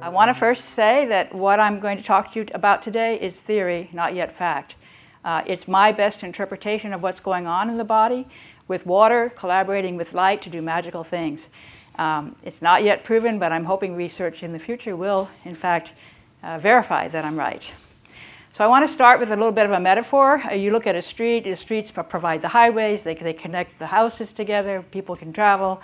I want to first say that what I'm going to talk to you about today is theory, not yet fact. It's my best interpretation of what's going on in the body with water collaborating with light to do magical things. It's not yet proven, but I'm hoping research in the future will, in fact, verify that I'm right. So I want to start with a little bit of a metaphor. You look at a street, the streets provide the highways, they connect the houses together, people can travel,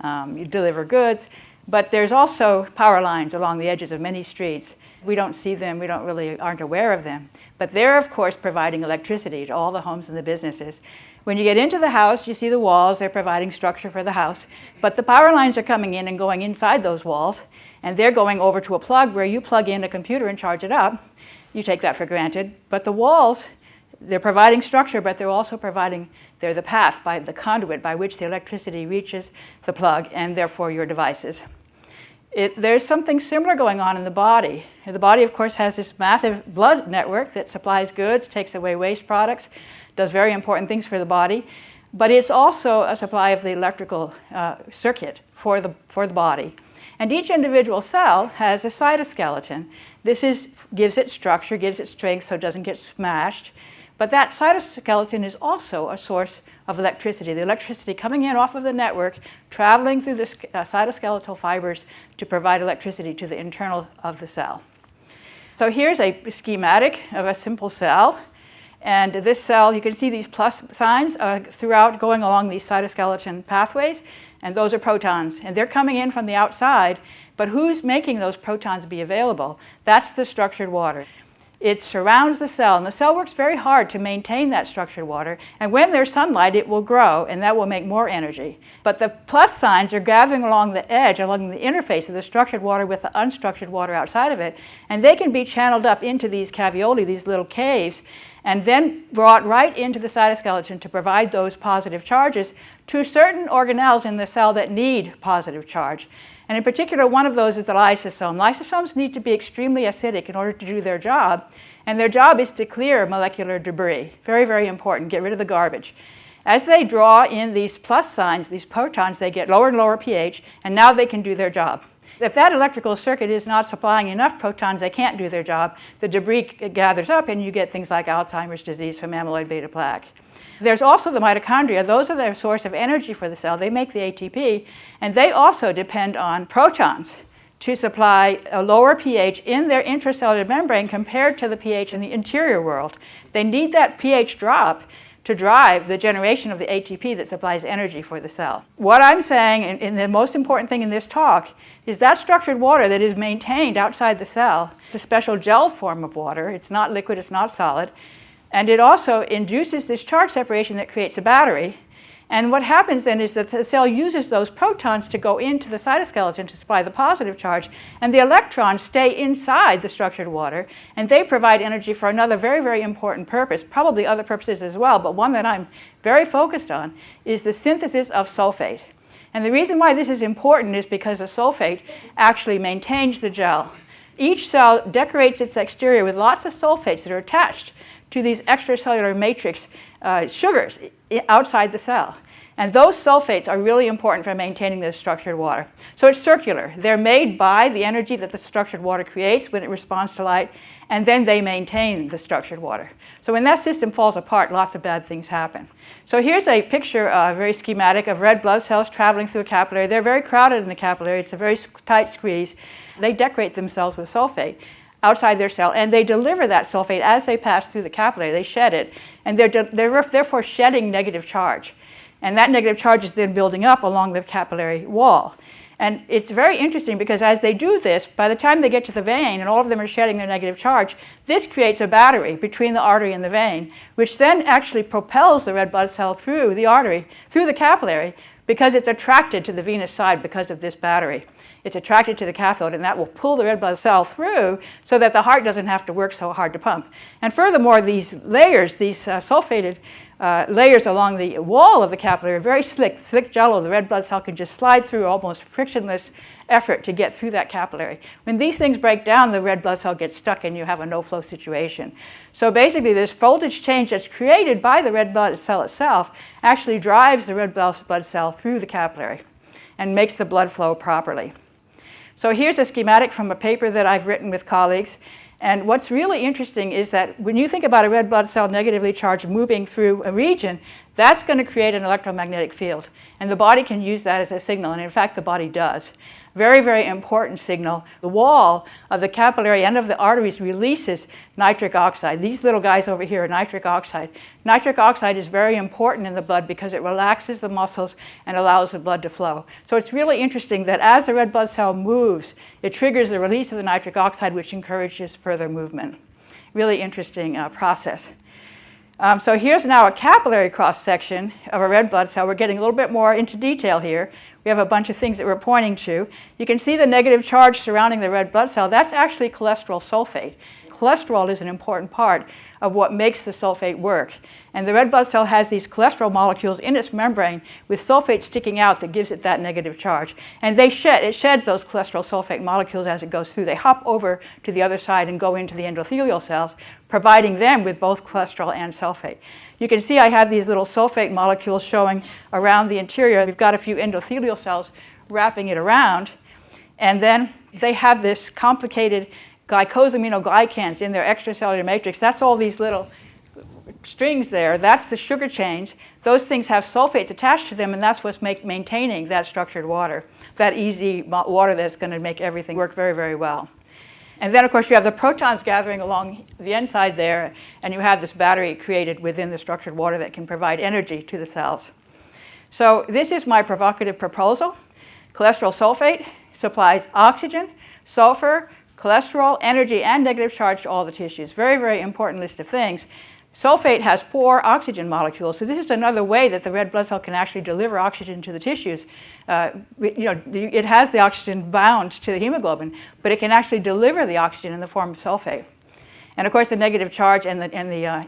you deliver goods. But there's also power lines along the edges of many streets. We don't see them, we aren't aware of them. But they're, of course, providing electricity to all the homes and the businesses. When you get into the house, you see the walls, they're providing structure for the house. But the power lines are coming in and going inside those walls, and they're going over to a plug where you plug in a computer and charge it up. You take that for granted. But the walls, they're providing structure, but they're the path, by the conduit by which the electricity reaches the plug and therefore your devices. There's something similar going on in the body. The body, of course, has this massive blood network that supplies goods, takes away waste products, does very important things for the body, but it's also a supply of the electrical circuit for the body. And each individual cell has a cytoskeleton. This gives it structure, gives it strength so it doesn't get smashed. But that cytoskeleton is also a source of electricity, the electricity coming in off of the network, traveling through the cytoskeletal fibers to provide electricity to the internal of the cell. So here's a schematic of a simple cell. And this cell, you can see these plus signs throughout going along these cytoskeleton pathways, and those are protons. And they're coming in from the outside, but who's making those protons be available? That's the structured water. It surrounds the cell, and the cell works very hard to maintain that structured water. And when there's sunlight, it will grow, and that will make more energy. But the plus signs are gathering along the edge, along the interface of the structured water with the unstructured water outside of it, and they can be channeled up into these caveoli, these little caves, and then brought right into the cytoskeleton to provide those positive charges to certain organelles in the cell that need positive charge. And in particular, one of those is the lysosome. Lysosomes need to be extremely acidic in order to do their job, and their job is to clear molecular debris. Very, very important, get rid of the garbage. As they draw in these plus signs, these protons, they get lower and lower pH, and now they can do their job. If that electrical circuit is not supplying enough protons, they can't do their job. The debris gathers up, and you get things like Alzheimer's disease from amyloid beta plaque. There's also the mitochondria. Those are the source of energy for the cell. They make the ATP, and they also depend on protons to supply a lower pH in their intracellular membrane compared to the pH in the interior world. They need that pH drop to drive the generation of the ATP that supplies energy for the cell. What I'm saying, and the most important thing in this talk, is that structured water that is maintained outside the cell. It's a special gel form of water. It's not liquid, it's not solid. And it also induces this charge separation that creates a battery. And what happens then is that the cell uses those protons to go into the cytoskeleton to supply the positive charge, and the electrons stay inside the structured water, and they provide energy for another very, very important purpose, probably other purposes as well, but one that I'm very focused on is the synthesis of sulfate. And the reason why this is important is because the sulfate actually maintains the gel. Each cell decorates its exterior with lots of sulfates that are attached to these extracellular matrix sugars outside the cell. And those sulfates are really important for maintaining this structured water. So it's circular. They're made by the energy that the structured water creates when it responds to light, and then they maintain the structured water. So when that system falls apart, lots of bad things happen. So here's a picture, very schematic, of red blood cells traveling through a capillary. They're very crowded in the capillary. It's a very tight squeeze. They decorate themselves with sulfate outside their cell, and they deliver that sulfate as they pass through the capillary. They shed it, and they're therefore shedding negative charge. And that negative charge is then building up along the capillary wall. And it's very interesting because as they do this, by the time they get to the vein, and all of them are shedding their negative charge, this creates a battery between the artery and the vein, which then actually propels the red blood cell through the artery, through the capillary, because it's attracted to the venous side because of this battery. It's attracted to the cathode, and that will pull the red blood cell through so that the heart doesn't have to work so hard to pump. And furthermore, these layers, these sulfated layers along the wall of the capillary are very slick jello. The red blood cell can just slide through almost frictionless effort to get through that capillary. When these things break down, the red blood cell gets stuck and you have a no-flow situation. So basically, this voltage change that's created by the red blood cell itself actually drives the red blood cell through the capillary and makes the blood flow properly. So here's a schematic from a paper that I've written with colleagues. And what's really interesting is that when you think about a red blood cell negatively charged moving through a region, that's going to create an electromagnetic field. And the body can use that as a signal, and in fact the body does. Very, very important signal. The wall of the capillary end of the arteries releases nitric oxide. These little guys over here are nitric oxide. Nitric oxide is very important in the blood because it relaxes the muscles and allows the blood to flow. So it's really interesting that as the red blood cell moves, it triggers the release of the nitric oxide, which encourages further movement. Really interesting process. So here's now a capillary cross-section of a red blood cell. We're getting a little bit more into detail here. We have a bunch of things that we're pointing to. You can see the negative charge surrounding the red blood cell. That's actually cholesterol sulfate. Cholesterol is an important part of what makes the sulfate work. And the red blood cell has these cholesterol molecules in its membrane with sulfate sticking out that gives it that negative charge. And it sheds those cholesterol sulfate molecules as it goes through. They hop over to the other side and go into the endothelial cells, providing them with both cholesterol and sulfate. You can see I have these little sulfate molecules showing around the interior. We've got a few endothelial cells wrapping it around. And then they have this complicated glycosaminoglycans in their extracellular matrix. That's all these little strings there. That's the sugar chains. Those things have sulfates attached to them, and that's what's maintaining that structured water, that easy water that's going to make everything work very, very well. And then, of course, you have the protons gathering along the inside there, and you have this battery created within the structured water that can provide energy to the cells. So this is my provocative proposal. Cholesterol sulfate supplies oxygen, sulfur, cholesterol, energy, and negative charge to all the tissues. Very, very important list of things. Sulfate has 4 oxygen molecules, so this is another way that the red blood cell can actually deliver oxygen to the tissues. It has the oxygen bound to the hemoglobin, but it can actually deliver the oxygen in the form of sulfate. And of course, the negative charge and the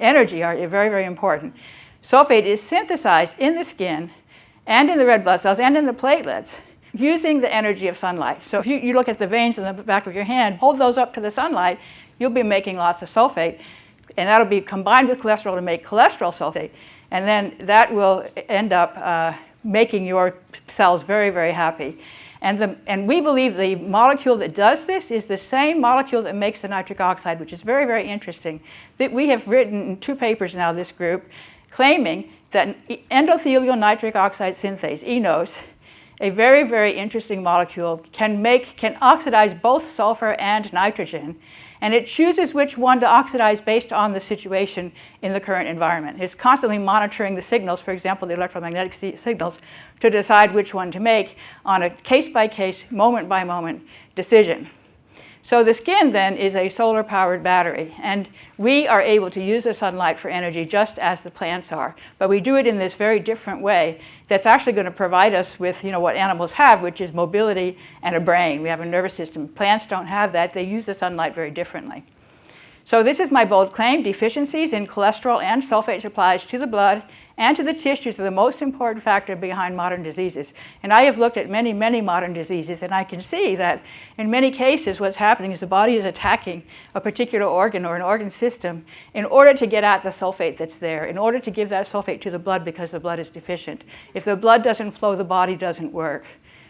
energy are very, very important. Sulfate is synthesized in the skin and in the red blood cells and in the platelets using the energy of sunlight. So if you look at the veins in the back of your hand, hold those up to the sunlight, you'll be making lots of sulfate. And that'll be combined with cholesterol to make cholesterol sulfate. And then that will end up making your cells very, very happy. And we believe the molecule that does this is the same molecule that makes the nitric oxide, which is very, very interesting. That we have written in 2 papers now, this group, claiming that endothelial nitric oxide synthase, eNOS, a very, very interesting molecule, can oxidize both sulfur and nitrogen. And it chooses which one to oxidize based on the situation in the current environment. It's constantly monitoring the signals, for example, the electromagnetic signals, to decide which one to make on a case-by-case, moment-by-moment decision. So the skin then is a solar-powered battery, and we are able to use the sunlight for energy just as the plants are. But we do it in this very different way that's actually going to provide us with what animals have, which is mobility and a brain. We have a nervous system. Plants don't have that. They use the sunlight very differently. So this is my bold claim. Deficiencies in cholesterol and sulfate supplies to the blood and to the tissues are the most important factor behind modern diseases. And I have looked at many, many modern diseases, and I can see that in many cases what's happening is the body is attacking a particular organ or an organ system in order to get at the sulfate that's there, in order to give that sulfate to the blood because the blood is deficient. If the blood doesn't flow, the body doesn't work.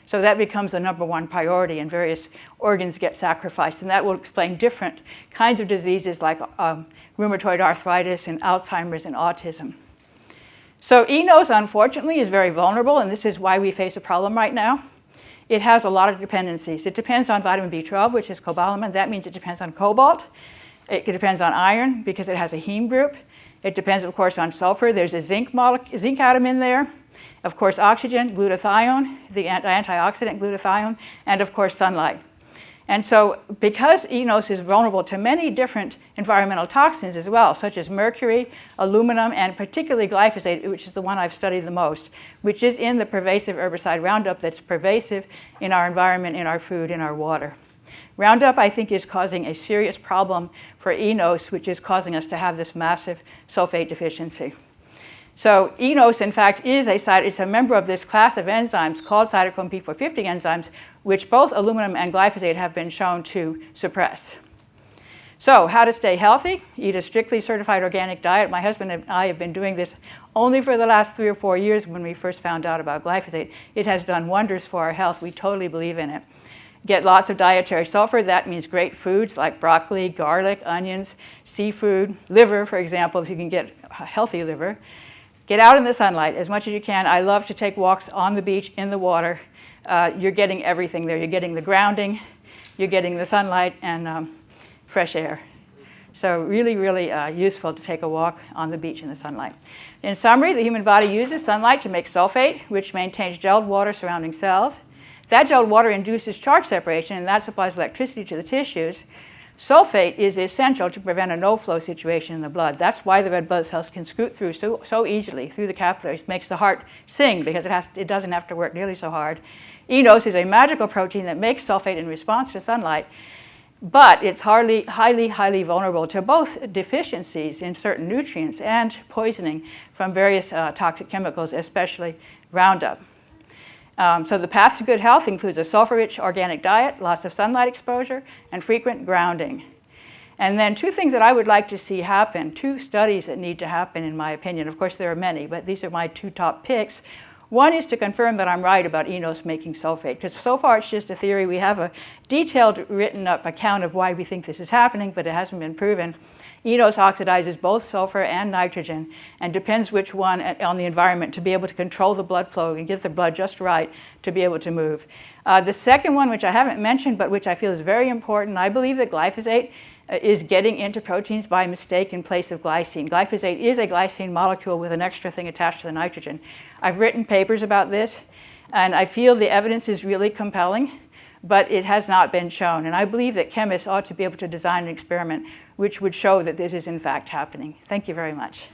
So that becomes the #1 priority, and various organs get sacrificed. And that will explain different kinds of diseases like rheumatoid arthritis and Alzheimer's and autism. So eNOS, unfortunately, is very vulnerable, and this is why we face a problem right now. It has a lot of dependencies. It depends on vitamin B12, which is cobalamin. That means it depends on cobalt. It depends on iron because it has a heme group. It depends, of course, on sulfur. There's a zinc atom in there. Of course, oxygen, glutathione, the antioxidant glutathione, and of course, sunlight. And so because eNOS is vulnerable to many different environmental toxins as well, such as mercury, aluminum, and particularly glyphosate, which is the one I've studied the most, which is in the pervasive herbicide Roundup that's pervasive in our environment, in our food, in our water. Roundup, I think, is causing a serious problem for eNOS, which is causing us to have this massive sulfate deficiency. So eNOS, in fact, it's a member of this class of enzymes called cytochrome P450 enzymes, which both aluminum and glyphosate have been shown to suppress. So how to stay healthy? Eat a strictly certified organic diet. My husband and I have been doing this only for the last 3 or 4 years when we first found out about glyphosate. It has done wonders for our health. We totally believe in it. get lots of dietary sulfur. That means great foods like broccoli, garlic, onions, seafood, liver, for example, if you can get a healthy liver. Get out in the sunlight as much as you can. I love to take walks on the beach, in the water. You're getting everything there. You're getting the grounding, you're getting the sunlight, and fresh air. So really, really useful to take a walk on the beach in the sunlight. In summary, the human body uses sunlight to make sulfate, which maintains gelled water surrounding cells. That gelled water induces charge separation, and that supplies electricity to the tissues. Sulfate is essential to prevent a no-flow situation in the blood. That's why the red blood cells can scoot through so easily through the capillaries. Makes the heart sing because it doesn't have to work nearly so hard. Enos is a magical protein that makes sulfate in response to sunlight, but it's highly vulnerable to both deficiencies in certain nutrients and poisoning from various toxic chemicals, especially Roundup. So the path to good health includes a sulfur-rich organic diet, lots of sunlight exposure, and frequent grounding. And then two things that I would like to see happen, two studies that need to happen in my opinion. Of course there are many, but these are my two top picks. One is to confirm that I'm right about Enos making sulfate, because so far it's just a theory. We have a detailed written up account of why we think this is happening, but it hasn't been proven. Enos oxidizes both sulfur and nitrogen and depends which one on the environment to be able to control the blood flow and get the blood just right to be able to move. The second one, which I haven't mentioned but which I feel is very important, I believe that glyphosate is getting into proteins by mistake in place of glycine. Glyphosate is a glycine molecule with an extra thing attached to the nitrogen. I've written papers about this, and I feel the evidence is really compelling, but it has not been shown. And I believe that chemists ought to be able to design an experiment which would show that this is in fact happening. Thank you very much.